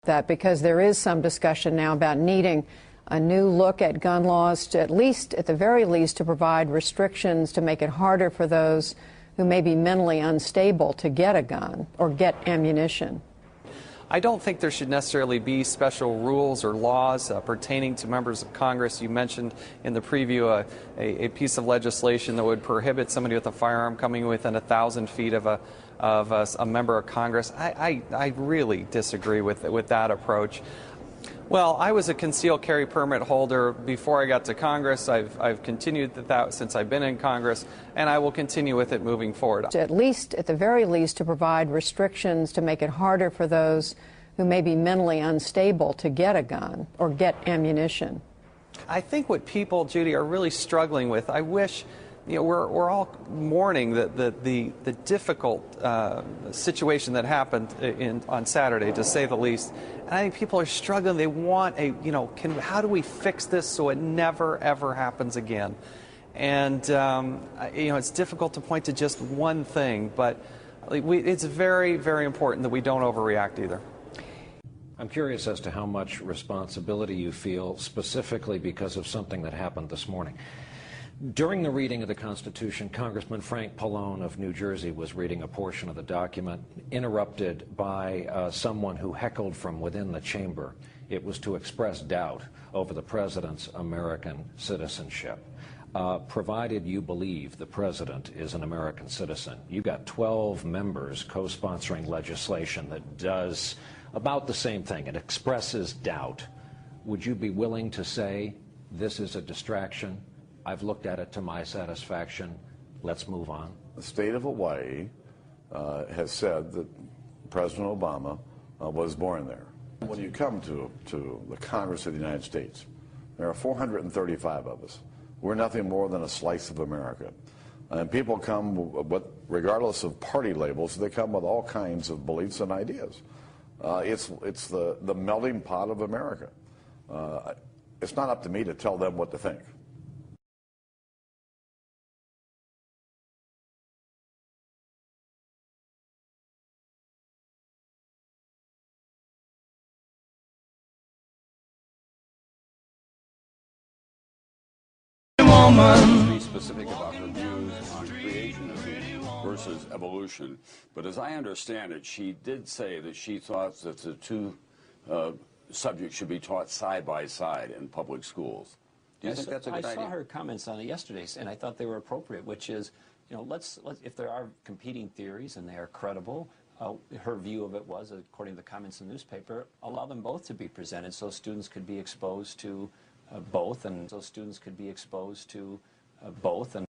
that because there is some discussion now about needing a new look at gun laws, to at the very least, to provide restrictions to make it harder for those who may be mentally unstable to get a gun or get ammunition? I don't think there should necessarily be special rules or laws pertaining to members of Congress. You mentioned in the preview a piece of legislation that would prohibit somebody with a firearm coming within 1,000 feet of a member of Congress. I really disagree with that approach. Well, I was a concealed carry permit holder before I got to Congress. I've continued that since I've been in Congress, and I will continue with it moving forward. At the very least, to provide restrictions to make it harder for those who may be mentally unstable to get a gun or get ammunition. I think what people, Judy, are really struggling with, I wish, we're all mourning the difficult situation that happened on Saturday, to say the least. And I think people are struggling. They want how do we fix this so it never, ever happens again? And, it's difficult to point to just one thing, but it's very, very important that we don't overreact either. I'm curious as to how much responsibility you feel specifically because of something that happened this morning. During the reading of the Constitution, Congressman Frank Pallone of New Jersey was reading a portion of the document, interrupted by someone who heckled from within the chamber. It was to express doubt over the president's American citizenship. Provided you believe the president is an American citizen, you've got 12 members co-sponsoring legislation that does about the same thing. It expresses doubt. Would you be willing to say this is a distraction? I've looked at it to my satisfaction. Let's move on. The state of Hawaii has said that President Obama was born there. When you come to the Congress of the United States, there are 435 of us. We're nothing more than a slice of America. And people come, regardless of party labels, they come with all kinds of beliefs and ideas. It's the melting pot of America. It's not up to me to tell them what to think. Be specific about her views on creationism versus evolution. But as I understand it, she did say that she thought that the two subjects should be taught side by side in public schools. Do you think that's a good idea? I saw her comments on it yesterday, and I thought they were appropriate, which is, let's if there are competing theories and they are credible, her view of it was, according to the comments in the newspaper, allow them both to be presented so students could be exposed to both, and so students could be exposed to both. And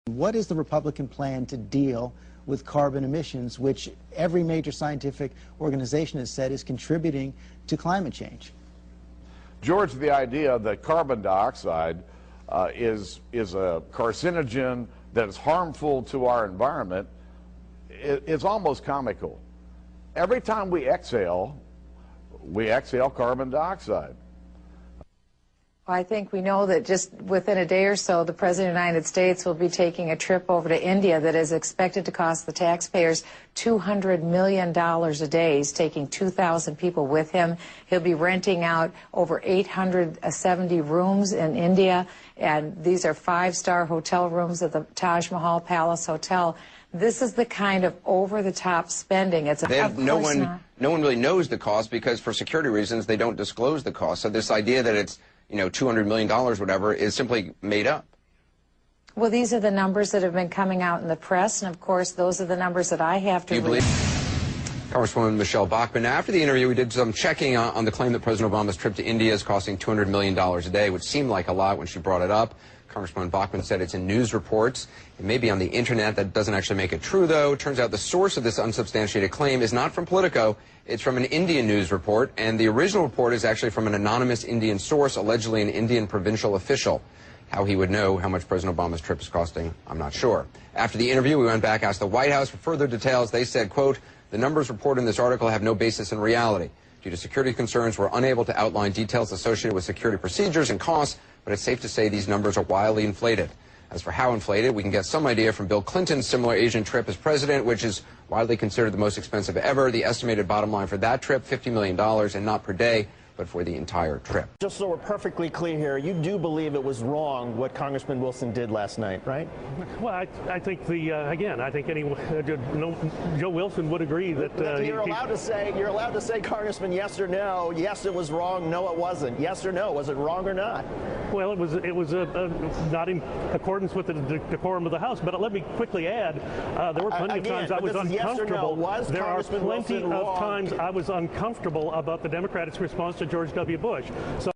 what is the Republican plan to deal with carbon emissions, which every major scientific organization has said is contributing to climate change? George, the idea that carbon dioxide is a carcinogen that is harmful to our environment is almost comical. Every time we exhale carbon dioxide. I think we know that just within a day or so, the President of the United States will be taking a trip over to India that is expected to cost the taxpayers $200 million a day. He's taking 2,000 people with him. He'll be renting out over 870 rooms in India, and these are five-star hotel rooms at the Taj Mahal Palace Hotel. This is the kind of over-the-top spending. No one really knows the cost because, for security reasons, they don't disclose the cost. So this idea that it's $200 million, whatever, is simply made up. Well, these are the numbers that have been coming out in the press, and of course, those are the numbers that I have to read. Congresswoman Michelle Bachmann, after the interview, we did some checking on the claim that President Obama's trip to India is costing $200 million a day, which seemed like a lot when she brought it up. Congresswoman Bachmann said it's in news reports. It may be on the internet. That doesn't actually make it true, though. It turns out the source of this unsubstantiated claim is not from Politico. It's from an Indian news report, and the original report is actually from an anonymous Indian source, allegedly an Indian provincial official. How he would know how much President Obama's trip is costing, I'm not sure. After the interview, we went back, asked the White House for further details. They said, quote, "The numbers reported in this article have no basis in reality. Due to security concerns, we're unable to outline details associated with security procedures and costs, but it's safe to say these numbers are wildly inflated." As for how inflated, we can get some idea from Bill Clinton's similar Asian trip as president, which is widely considered the most expensive ever. The estimated bottom line for that trip, $50 million, and not per day, but for the entire trip. Just so we're perfectly clear here, you do believe it was wrong what Congressman Wilson did last night, right? Well, I think again, I think Joe Wilson would agree that you're allowed to say, Congressman, yes or no. Yes, it was wrong. No, it wasn't. Yes or no. Was it wrong or not? Well, it was not in accordance with the decorum of the House. But let me quickly add, there were plenty of times I was uncomfortable. There are plenty of times I was uncomfortable about the Democrats' response to George W. Bush. So